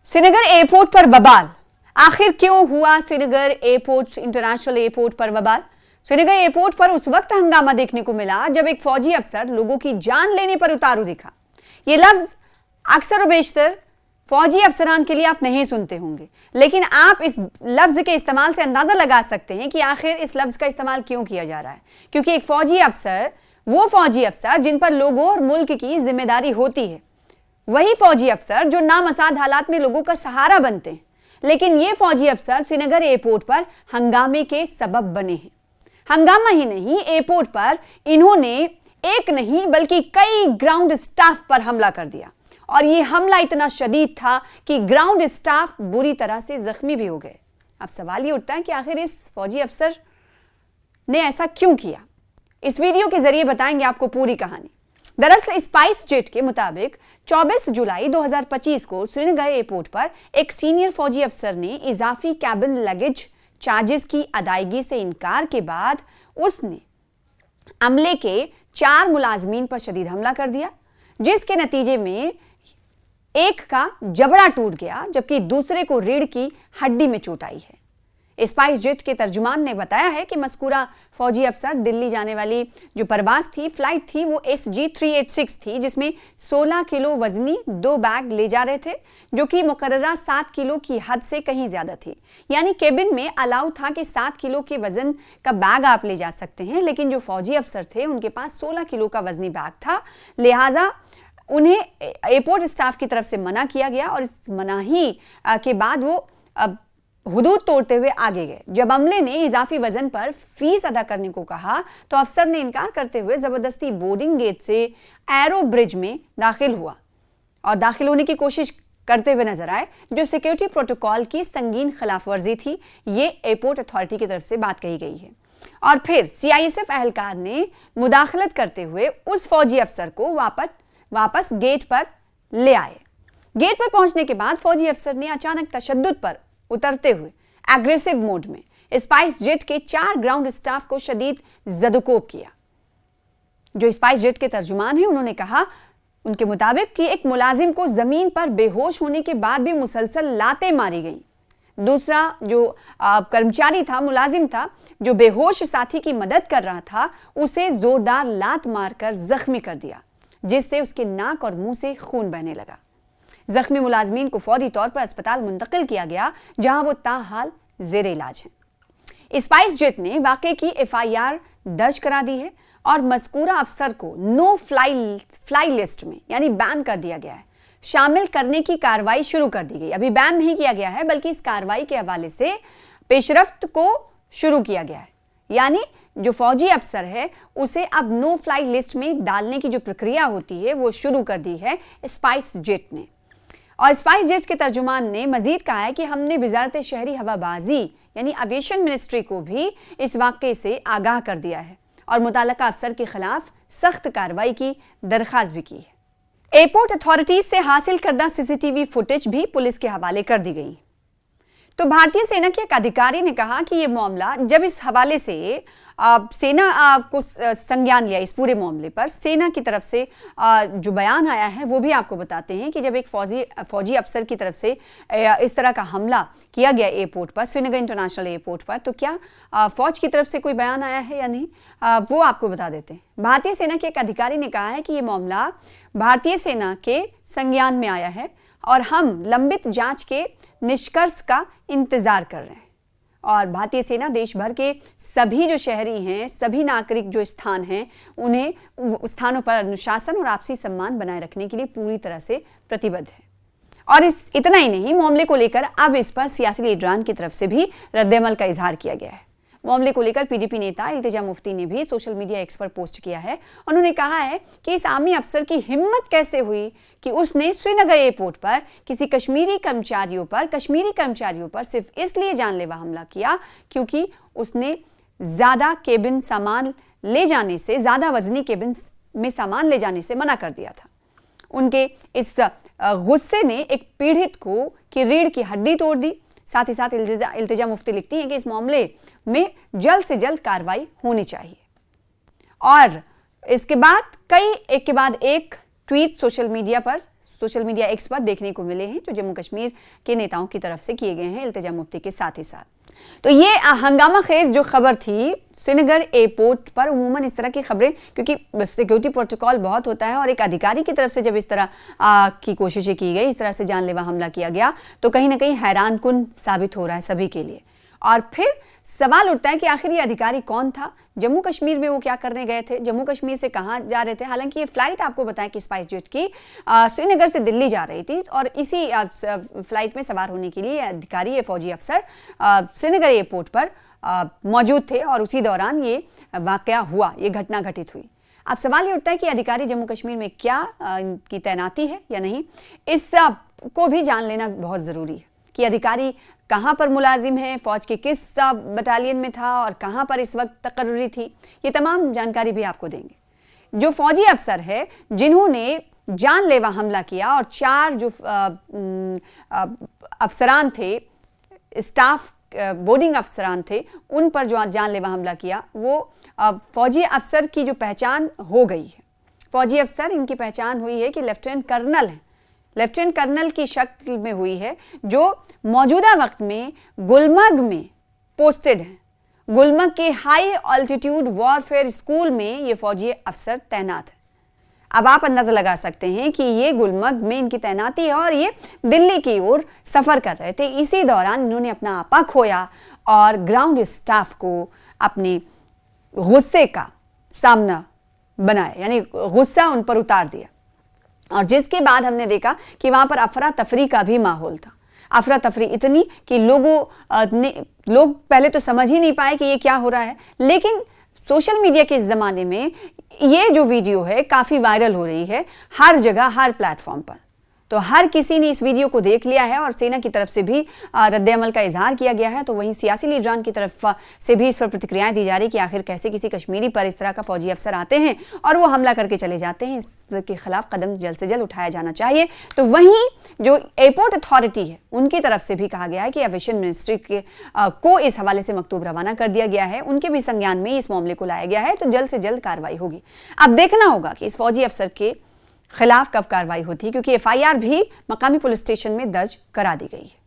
Srinagar airport पर बवाल। आखिर क्यों हुआ श्रीनगर एयरपोर्ट इंटरनेशनल एयरपोर्ट पर बवाल? श्रीनगर एयरपोर्ट पर उस वक्त हंगामा देखने को मिला जब एक फौजी अफसर लोगों की जान लेने पर उतारू दिखा। यह लफ्ज अक्सर बेशतर फौजी अफसरान के लिए आप नहीं सुनते होंगे, लेकिन आप इस लफ्ज के इस्तेमाल से अंदाजा लगा सकते हैं कि आखिर इस लफ्ज का इस्तेमाल क्यों किया जा रहा है। क्योंकि एक फौजी अफसर, वो फौजी अफसर जिन पर लोगों और मुल्क की जिम्मेदारी होती है, वही फौजी अफसर जो नामसाद हालात में लोगों का सहारा बनते हैं। लेकिन ये फौजी अफसर श्रीनगर एयरपोर्ट पर हंगामे के सबब बने हैं। हंगामा ही नहीं, एयरपोर्ट पर इन्होंने एक नहीं बल्कि कई ग्राउंड स्टाफ पर हमला कर दिया, और ये हमला इतना शदीद था कि ग्राउंड स्टाफ बुरी तरह से जख्मी भी हो गए। अब सवाल ये उठता है कि आखिर इस फौजी अफसर ने ऐसा क्यों किया। इस वीडियो के जरिए बताएंगे आपको पूरी कहानी। दरअसल स्पाइस जेट के मुताबिक 24 जुलाई 2025 को श्रीनगर एयरपोर्ट पर एक सीनियर फौजी अफसर ने इजाफी कैबिन लगेज चार्जेस की अदायगी से इनकार के बाद उसने अमले के 4 मुलाजमीन पर शदीद हमला कर दिया, जिसके नतीजे में एक का जबड़ा टूट गया जबकि दूसरे को रीढ़ की हड्डी में चोट आई है। स्पाइस जेट के तर्जुमान ने बताया है कि मस्कूरा फौजी अफसर दिल्ली जाने वाली जो परवाज थी, फ्लाइट थी, वो SG386 थी, जिसमें 16 किलो वजनी 2 बैग ले जा रहे थे, जो कि मुकर्ररा 7 किलो की हद से कहीं ज्यादा थी। यानी केबिन में अलाउ था कि 7 किलो के वजन का बैग आप ले जा सकते हैं, लेकिन जो फौजी अफसर थे उनके पास 16 किलो का वजनी बैग था। लिहाजा उन्हें एयरपोर्ट स्टाफ की तरफ से मना किया गया, और इस मनाही के बाद वो हुदूद तोड़ते हुए आगे गए। जब अमले ने इजाफी वजन पर फीस अदा करने को कहा तो अफसर ने इनकार करते हुए जबरदस्ती बोर्डिंग गेट से एरो ब्रिज में दाखिल हुआ और दाखिल होने की कोशिश करते हुए नजर आए, जो सिक्योरिटी प्रोटोकॉल की संगीन खिलाफ वर्जी थी। ये एयरपोर्ट अथॉरिटी की तरफ से बात कही गई है। और फिर CISF अहलकार ने मुदाखलत करते हुए उस फौजी अफसर को वापस गेट पर ले आए। गेट पर पहुंचने के बाद फौजी अफसर ने अचानक तशद्दुद पर उतरते हुए एग्रेसिव मोड में स्पाइस जेट के 4 ग्राउंड स्टाफ को शदीद जदुकोब किया। जो स्पाइस जेट के तर्जुमान हैं, उन्होंने कहा उनके मुताबिक कि एक मुलाजिम को जमीन पर बेहोश होने के बाद भी मुसलसल लातें मारी गई। दूसरा जो कर्मचारी था, मुलाजिम था, जो बेहोश साथी की मदद कर रहा था, उसे जोरदार लात मारकर जख्मी कर दिया, जिससे उसके नाक और मुंह से खून बहने लगा। जख्मी मुलाजमीन को फौरी तौर पर अस्पताल मुंतकिल किया गया, जहां वो ताहाल जेर इलाज हैं। स्पाइस जेट ने वाकये की FIR दर्ज करा दी है और मज़कूरा अफसर को नो फ्लाई लिस्ट में यानी बैन कर दिया गया है। शामिल करने की कार्रवाई शुरू कर दी गई। अभी बैन नहीं किया गया है, बल्कि इस कार्रवाई के हवाले से पेशरफ्त को शुरू किया गया है। यानी जो फौजी अफसर है उसे अब नो फ्लाई लिस्ट में डालने की जो प्रक्रिया होती है वो शुरू कर दी है स्पाइस जेट ने। और स्पाइस जेट के तर्जुमान ने मजीद कहा है कि हमने वजारत शहरी हवाबाजी यानी एविएशन मिनिस्ट्री को भी इस वाक़े से आगाह कर दिया है और मुताल्लिका अफसर के खिलाफ सख्त कार्रवाई की दरख्वास्त भी की है। एयरपोर्ट अथॉरिटीज से हासिल करदा CCTV फुटेज भी पुलिस के हवाले कर दी गई। तो भारतीय सेना के एक अधिकारी ने कहा कि यह मामला, जब इस हवाले से सेना को संज्ञान लिया इस पूरे मामले पर, सेना की तरफ से जो बयान आया है वो भी आपको बताते हैं कि जब एक फौजी अफसर की तरफ से इस तरह का हमला किया गया एयरपोर्ट पर, श्रीनगर इंटरनेशनल एयरपोर्ट पर, तो क्या फौज की तरफ से कोई बयान आया है या नहीं, वो आपको बता देते हैं। भारतीय सेना के एक अधिकारी ने कहा है कि यह मामला भारतीय सेना के संज्ञान में आया है और हम लंबित जांच के निष्कर्ष का इंतजार कर रहे हैं। और भारतीय सेना देश भर के सभी जो शहरी हैं, सभी नागरिक जो स्थान हैं, उन्हें स्थानों पर अनुशासन और आपसी सम्मान बनाए रखने के लिए पूरी तरह से प्रतिबद्ध है। और इतना ही नहीं, मामले को लेकर अब इस पर सियासी लीडरान की तरफ से भी रद्द-ए-अमल का इजहार किया गया है। मामले को लेकर PDP नेता इल्तिजा मुफ्ती ने भी सोशल मीडिया एक्स पर पोस्ट किया है। उन्होंने कहा है कि इस आर्मी अफसर की हिम्मत कैसे हुई कि उसने श्रीनगर एयरपोर्ट पर किसी कश्मीरी कर्मचारियों पर सिर्फ इसलिए जानलेवा हमला किया क्योंकि उसने ज्यादा केबिन सामान ले जाने से, ज्यादा वजनी केबिन में सामान ले जाने से मना कर दिया था। उनके इस गुस्से ने एक पीड़ित को की रीढ़ की हड्डी तोड़ दी। साथ ही साथ इल्तिजा मुफ्ती लिखती हैं कि इस मामले में जल्द से जल्द कार्रवाई होनी चाहिए। और इसके बाद एक के बाद एक ट्वीट सोशल मीडिया पर सोशल मीडिया एक्स पर देखने को मिले हैं, जो जम्मू कश्मीर के नेताओं की तरफ से किए गए हैं इल्तिजा मुफ्ती के साथ ही साथ। तो ये हंगामा खेज जो खबर थी श्रीनगर एयरपोर्ट पर, उमूमन इस तरह की खबरें, क्योंकि सिक्योरिटी प्रोटोकॉल बहुत होता है और एक अधिकारी की तरफ से जब इस तरह की कोशिशें की गई, इस तरह से जानलेवा हमला किया गया, तो कहीं ना कहीं हैरानकुन साबित हो रहा है सभी के लिए। और फिर सवाल उठता है कि आखिर ये अधिकारी कौन था, जम्मू कश्मीर में वो क्या करने गए थे, जम्मू कश्मीर से कहाँ जा रहे थे। हालांकि ये फ्लाइट आपको बताएं कि स्पाइस जेट की श्रीनगर से दिल्ली जा रही थी और इसी फ्लाइट में सवार होने के लिए अधिकारी, ये फौजी अफसर श्रीनगर एयरपोर्ट पर मौजूद थे और उसी दौरान ये वाकया हुआ, ये घटना घटित हुई। अब सवाल ये उठता है कि अधिकारी जम्मू कश्मीर में क्या इनकी तैनाती है या नहीं, इस को भी जान लेना बहुत ज़रूरी है कि अधिकारी कहाँ पर मुलाजिम है, फौज के किस बटालियन में था और कहाँ पर इस वक्त तकर्री थी, ये तमाम जानकारी भी आपको देंगे। जो फौजी अफसर है जिन्होंने जानलेवा हमला किया और 4 जो अफसरान थे, स्टाफ बोर्डिंग अफसरान थे, उन पर जो जानलेवा हमला किया, वो फौजी अफसर की जो पहचान हो गई है। फौजी अफसर, इनकी पहचान हुई है कि लेफ्टिनेंट कर्नल है, लेफ्टिनेंट कर्नल की शक्ल में हुई है, जो मौजूदा वक्त में गुलमर्ग में पोस्टेड हैं। गुलमर्ग के हाई ऑल्टीट्यूड वॉरफेयर स्कूल में ये फौजी अफसर तैनात है। अब आप अंदाजा लगा सकते हैं कि ये गुलमर्ग में इनकी तैनाती है और ये दिल्ली की ओर सफर कर रहे थे। इसी दौरान इन्होंने अपना आपा खोया और ग्राउंड स्टाफ को अपने गुस्से का सामना बनाया, यानी गुस्सा उन पर उतार दिया। और जिसके बाद हमने देखा कि वहां पर अफरा तफरी का भी माहौल था। अफरा तफरी इतनी कि लोग पहले तो समझ ही नहीं पाए कि ये क्या हो रहा है, लेकिन सोशल मीडिया के इस ज़माने में ये जो वीडियो है काफ़ी वायरल हो रही है, हर जगह, हर प्लेटफॉर्म पर। तो हर किसी ने इस वीडियो को देख लिया है और सेना की तरफ से भी रद्द-ए-अमल का इजहार किया गया है। तो वहीं सियासी लीडरान की तरफ से भी इस पर प्रतिक्रियाएं दी जा रही कि आखिर कैसे किसी कश्मीरी पर इस तरह का फौजी अफसर आते हैं और वो हमला करके चले जाते हैं। इसके खिलाफ कदम जल्द से जल्द उठाया जाना चाहिए। तो वहीं जो एयरपोर्ट अथॉरिटी है, उनकी तरफ से भी कहा गया है कि एविएशन मिनिस्ट्री को इस हवाले से मकतूब रवाना कर दिया गया है, उनके भी संज्ञान में इस मामले को लाया गया है। तो जल्द से जल्द कार्रवाई होगी। अब देखना होगा कि इस फौजी अफसर के खिलाफ कब कार्रवाई होती है, क्योंकि एफआईआर भी मकामी पुलिस स्टेशन में दर्ज करा दी गई है।